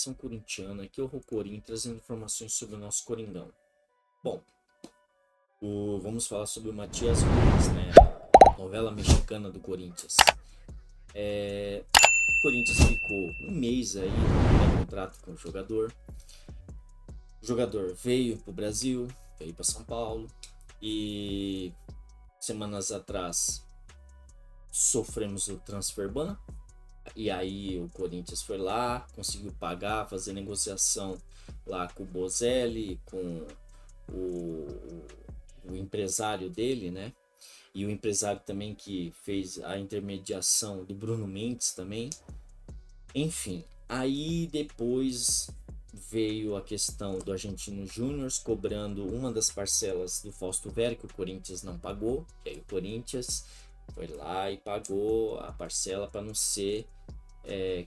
nação corintiana, aqui é o Rocorim, trazendo informações sobre o nosso Coringão. Bom, vamos falar sobre o Matias Rojas, né? A novela mexicana do Corinthians. O Corinthians ficou um mês aí no contrato com o jogador. O jogador veio para o Brasil, veio para São Paulo e semanas atrás sofremos o transfer ban. E aí o Corinthians foi lá, conseguiu pagar, fazer negociação lá com o Bozelli, com o empresário dele, né? E o empresário também que fez a intermediação do Bruno Mendes também. Enfim, aí depois veio a questão do Argentino Júnior cobrando uma das parcelas do Fausto Vera que o Corinthians não pagou. E aí o Corinthians foi lá e pagou a parcela para não ser,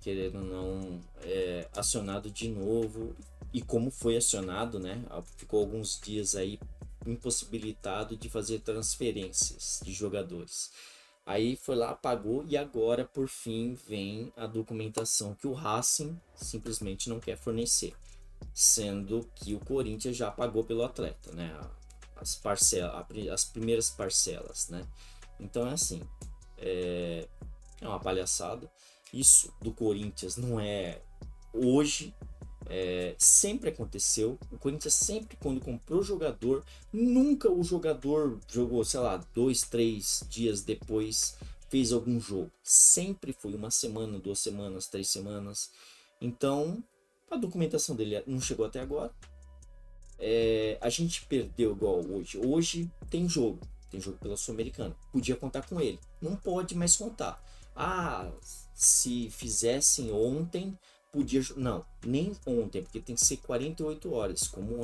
querendo ou não, acionado de novo. E como foi acionado, né? Ficou alguns dias aí impossibilitado de fazer transferências de jogadores. Aí foi lá, pagou e agora por fim vem a documentação que o Racing simplesmente não quer fornecer, sendo que o Corinthians já pagou pelo atleta, né? As primeiras parcelas, né? Então é assim, é uma palhaçada. Isso do Corinthians não é hoje. Sempre aconteceu. O Corinthians sempre, quando comprou jogador, nunca o jogador jogou, sei lá, 2, 3 dias depois fez algum jogo. Sempre foi uma semana, 2 semanas, 3 semanas. Então a documentação dele não chegou até agora. A gente perdeu igual hoje. Hoje tem jogo pela Sul-Americana. Podia contar com ele. Não pode mais contar. Se fizessem ontem, podia. Não, nem ontem, porque tem que ser 48 horas. Como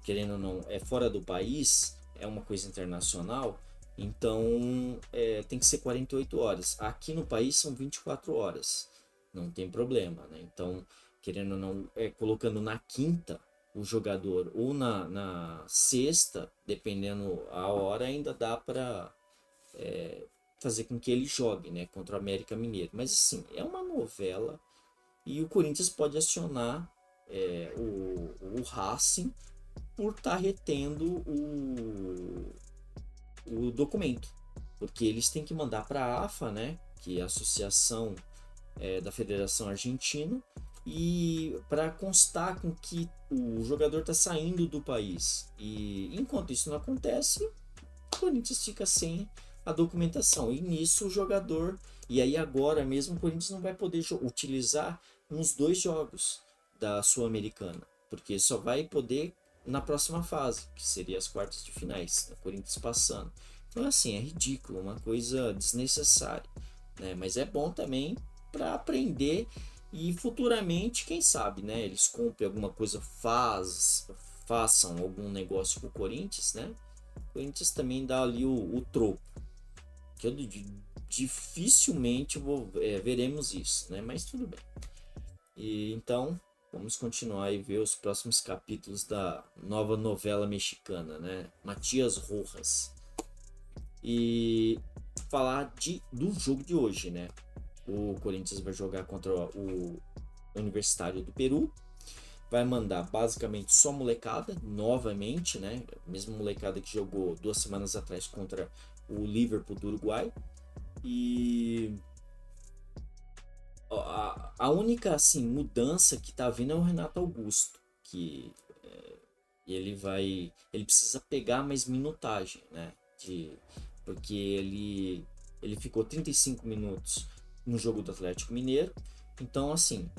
querendo ou não, é fora do país, é uma coisa internacional. Então tem que ser 48 horas. Aqui no país são 24 horas. Não tem problema, né? Então, querendo ou não, colocando na quinta o jogador ou na sexta, dependendo a hora, ainda dá para fazer com que ele jogue, né, contra o América Mineiro. Mas assim, é uma novela e o Corinthians pode acionar o Racing por estar retendo o documento, porque eles têm que mandar para a AFA, né, que é a Associação da Federação Argentina, e para constar com que o jogador está saindo do país. E enquanto isso não acontece, o Corinthians fica sem a documentação. E nisso o jogador. E aí agora mesmo o Corinthians não vai poder utilizar nos 2 jogos da Sul-Americana, porque só vai poder na próxima fase, que seria as quartas de finais, o Corinthians passando. Então assim, é ridículo, uma coisa desnecessária, né? Mas é bom também para aprender e futuramente, quem sabe, né? Eles comprem alguma coisa, façam algum negócio com o Corinthians, né? O Corinthians também dá ali o troco, que eu dificilmente veremos isso, né? Mas tudo bem. E então vamos continuar e ver os próximos capítulos da nova novela mexicana, né? Matias Rojas. E falar do jogo de hoje, né? O Corinthians vai jogar contra o Universitário do Peru. Vai mandar basicamente só molecada, novamente, né? A mesma molecada que jogou 2 semanas atrás contra o Liverpool do Uruguai. E a única assim, mudança que tá vindo é o Renato Augusto, que ele precisa pegar mais minutagem, né? Porque ele ficou 35 minutos no jogo do Atlético Mineiro. Então, assim,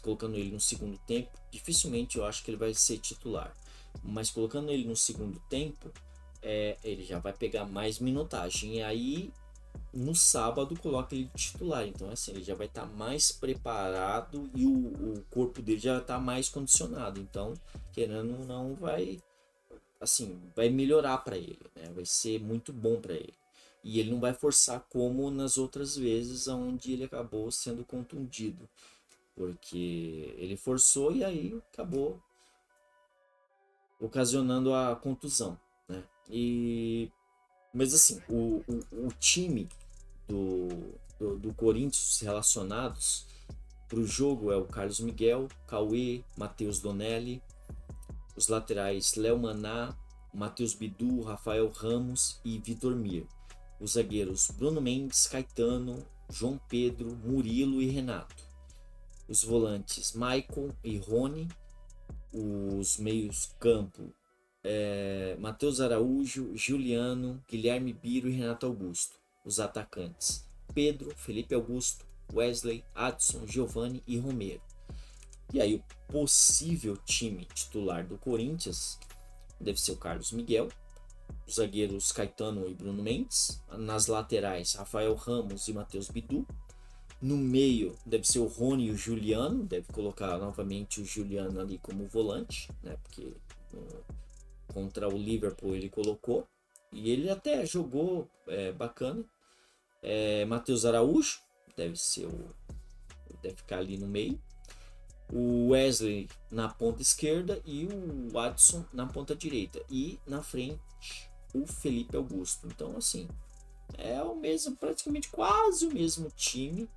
colocando ele no segundo tempo, dificilmente eu acho que ele vai ser titular. Mas colocando ele no segundo tempo, ele já vai pegar mais minutagem. E aí, no sábado, coloca ele titular. Então, assim, ele já vai estar mais preparado e o corpo dele já está mais condicionado. Então, querendo ou não, vai melhorar para ele, né? Vai ser muito bom para ele. E ele não vai forçar como nas outras vezes onde ele acabou sendo contundido. Porque ele forçou e aí acabou ocasionando a contusão, né? Mas assim, o time do Corinthians relacionados para o jogo é o Carlos Miguel, Cauê, Matheus Donelli. Os laterais Léo Maná, Matheus Bidu, Rafael Ramos e Vitor Mir. Os zagueiros Bruno Mendes, Caetano, João Pedro, Murilo e Renato. Os volantes Maicon e Rony. Os meios campo Matheus Araújo, Juliano, Guilherme Biro e Renato Augusto. Os atacantes Pedro, Felipe Augusto, Wesley, Adson, Giovani e Romero. E aí o possível time titular do Corinthians deve ser o Carlos Miguel, os zagueiros Caetano e Bruno Mendes, nas laterais Rafael Ramos e Matheus Bidu, no meio deve ser o Rony e o Juliano, deve colocar novamente o Juliano ali como volante, né? Porque contra o Liverpool ele colocou, e ele até jogou bacana. Matheus Araújo deve ficar ali no meio. O Wesley na ponta esquerda e o Adson na ponta direita. E na frente o Felipe Augusto. Então, assim, é o mesmo, praticamente quase o mesmo time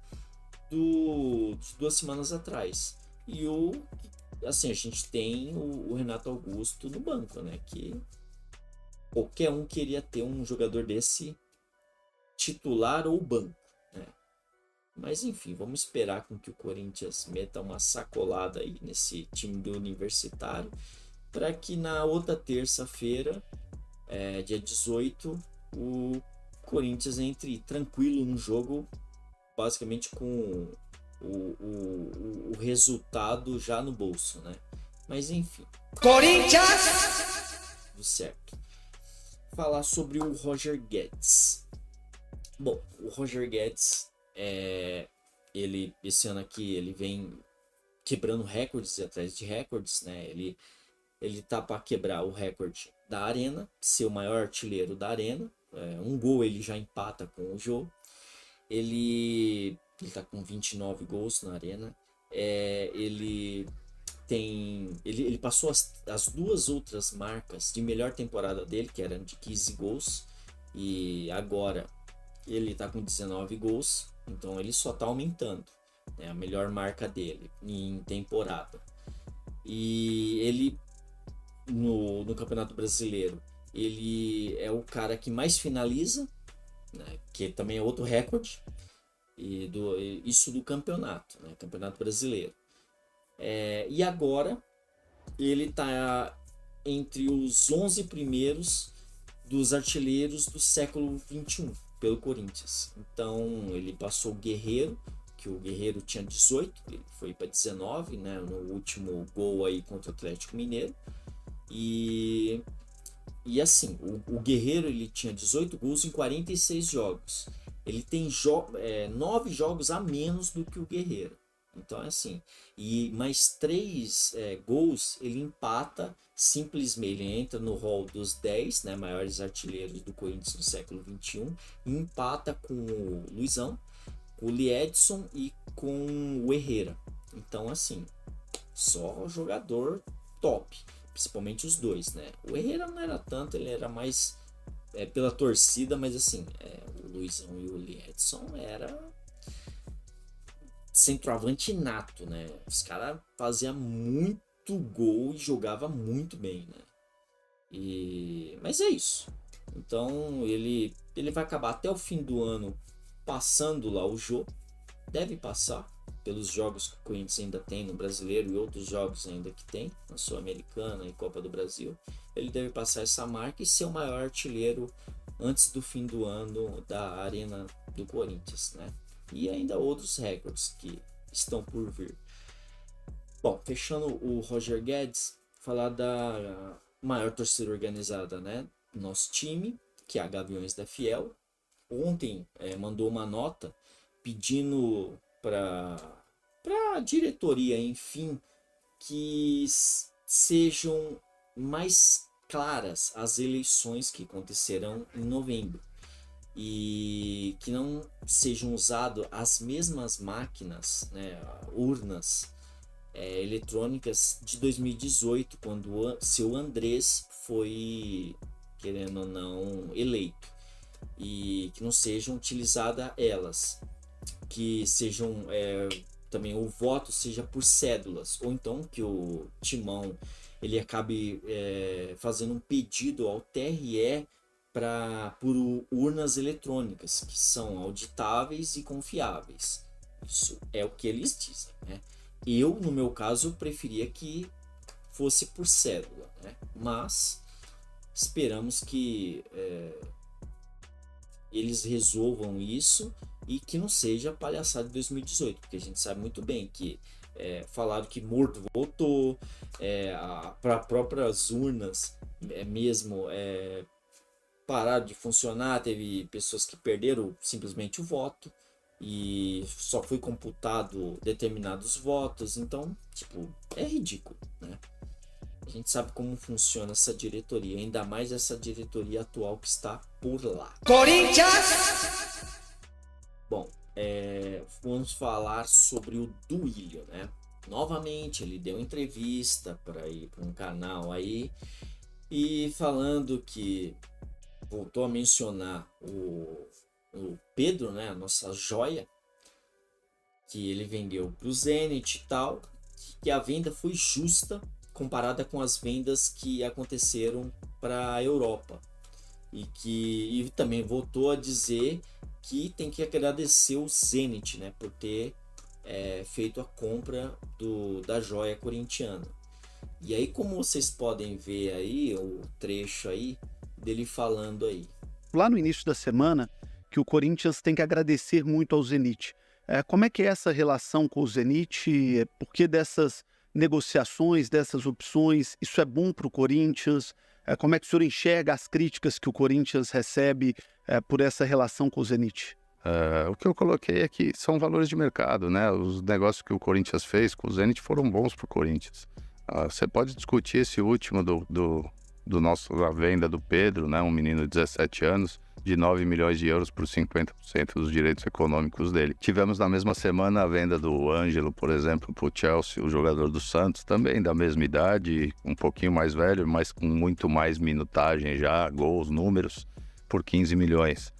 de 2 semanas atrás. E assim, a gente tem o Renato Augusto no banco, né? Que qualquer um queria ter um jogador desse titular ou banco, né? Mas enfim, vamos esperar com que o Corinthians meta uma sacolada aí nesse time do Universitário, para que na outra terça-feira, dia 18, o Corinthians entre tranquilo no jogo, basicamente com o resultado já no bolso, né? Mas enfim. Corinthians! Tudo certo. Falar sobre o Roger Guedes. Bom, o Roger Guedes, ele esse ano aqui ele vem quebrando recordes e atrás de recordes, né? Ele tá para quebrar o recorde da Arena, ser o maior artilheiro da Arena. Um gol ele já empata com o Jô. Ele tá com 29 gols na Arena. Ele passou as 2 outras marcas de melhor temporada dele, que eram de 15 gols, e agora ele tá com 19 gols, então ele só tá aumentando, né, a melhor marca dele em temporada. E ele no Campeonato Brasileiro, ele é o cara que mais finaliza, né, que também é outro recorde, isso do campeonato, né, Campeonato Brasileiro. E agora ele tá entre os 11 primeiros dos artilheiros do século XXI pelo Corinthians. Então ele passou o Guerreiro, que o Guerreiro tinha 18, ele foi para 19, né, no último gol aí contra o Atlético Mineiro. E assim, o Guerreiro ele tinha 18 gols em 46 jogos. Ele tem 9 jogos a menos do que o Guerreiro. Então é assim, e mais 3 gols ele empata, simplesmente ele entra no hall dos 10, né, maiores artilheiros do Corinthians do século XXI, e empata com o Luizão, com o Liedson e com o Herrera. Então assim, só jogador top, principalmente os dois, né? O Herrera não era tanto, ele era mais pela torcida, mas assim, o Luizão e o Liedson era centroavante nato, né? Os caras faziam muito gol e jogava muito bem, né? Mas é isso. Então ele vai acabar até o fim do ano passando lá o jogo. Deve passar pelos jogos que o Corinthians ainda tem no Brasileiro e outros jogos ainda que tem na Sul-Americana e Copa do Brasil. Ele deve passar essa marca e ser o maior artilheiro antes do fim do ano da Arena do Corinthians, né? E ainda outros recordes que estão por vir. Bom, fechando o Roger Guedes, falar da maior torcida organizada, né? Nosso time, que é a Gaviões da Fiel. Ontem mandou uma nota pedindo para a diretoria, enfim, que sejam mais claras as eleições que acontecerão em novembro. E que não sejam usadas as mesmas máquinas, né, urnas eletrônicas de 2018, quando o seu Andrés foi, querendo ou não, eleito, e que não sejam utilizadas elas, que sejam também o voto seja por cédulas, ou então que o Timão ele acabe fazendo um pedido ao TRE por urnas eletrônicas, que são auditáveis e confiáveis. Isso é o que eles dizem, né? Eu, no meu caso, preferia que fosse por cédula, né? Mas esperamos que eles resolvam isso e que não seja palhaçada de 2018, porque a gente sabe muito bem que falaram que morto voltou, para próprias urnas mesmo pararam de funcionar, teve pessoas que perderam simplesmente o voto e só foi computado determinados votos, então, tipo, é ridículo, né? A gente sabe como funciona essa diretoria, ainda mais essa diretoria atual que está por lá. Corinthians! Bom, vamos falar sobre o Duílio, né? Novamente, ele deu entrevista para ir para um canal aí e falando que voltou a mencionar o Pedro, né? A nossa joia, que ele vendeu para o Zenit e tal, que a venda foi justa comparada com as vendas que aconteceram para a Europa. E também voltou a dizer que tem que agradecer o Zenit, né, por ter feito a compra da joia corintiana. E aí, como vocês podem ver aí, o trecho aí dele falando aí. Lá no início da semana, que o Corinthians tem que agradecer muito ao Zenit. Como é que é essa relação com o Zenit? Por que dessas negociações, dessas opções? Isso é bom para o Corinthians? Como é que o senhor enxerga as críticas que o Corinthians recebe por essa relação com o Zenit? O que eu coloquei é que são valores de mercado, né? Os negócios que o Corinthians fez com o Zenit foram bons para o Corinthians. Você pode discutir esse último a venda do Pedro, né? Um menino de 17 anos, de 9 milhões de euros por 50% dos direitos econômicos dele. Tivemos na mesma semana a venda do Ângelo, por exemplo, para o Chelsea, o jogador do Santos, também da mesma idade, um pouquinho mais velho, mas com muito mais minutagem já, gols, números, por 15 milhões,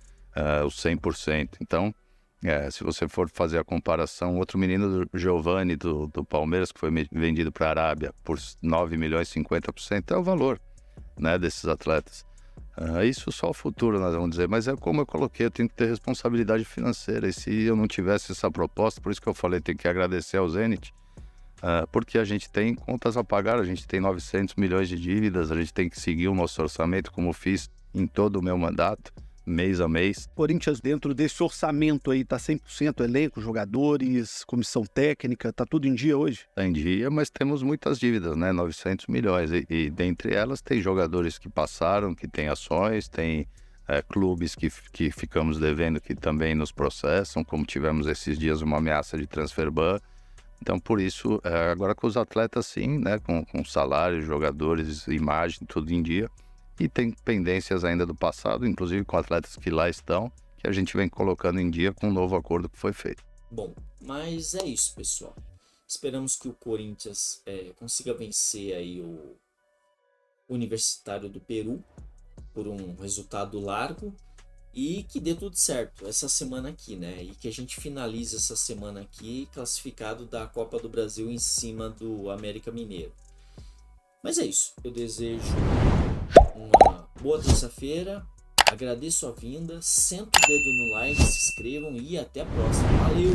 os 100%. Então, se você for fazer a comparação, outro menino do Giovani, do Palmeiras, que foi vendido para a Arábia por 9 milhões, 50%, é o valor, né, desses atletas. Isso só o futuro, nós vamos dizer, mas é como eu coloquei, eu tenho que ter responsabilidade financeira, e se eu não tivesse essa proposta, por isso que eu falei, tem que agradecer ao Zenit, porque a gente tem contas a pagar, a gente tem 900 milhões de dívidas, a gente tem que seguir o nosso orçamento, como fiz em todo o meu mandato, mês a mês. Corinthians, dentro desse orçamento aí, tá 100% elenco, jogadores, comissão técnica, tá tudo em dia hoje? Tá em dia, mas temos muitas dívidas, né? 900 milhões. E dentre elas tem jogadores que passaram, que têm ações, tem clubes que ficamos devendo que também nos processam, como tivemos esses dias uma ameaça de transfer ban. Então, por isso, agora com os atletas sim, né? Com salários, jogadores, imagem, tudo em dia. E tem pendências ainda do passado, inclusive com atletas que lá estão, que a gente vem colocando em dia com o novo acordo que foi feito. Bom, mas é isso, pessoal. Esperamos que o Corinthians consiga vencer aí o Universitário do Peru por um resultado largo e que dê tudo certo essa semana aqui, né? E que a gente finalize essa semana aqui classificado da Copa do Brasil em cima do América Mineiro. Mas é isso. Eu desejo uma boa terça-feira, agradeço a vinda, senta o dedo no like, se inscrevam e até a próxima. Valeu!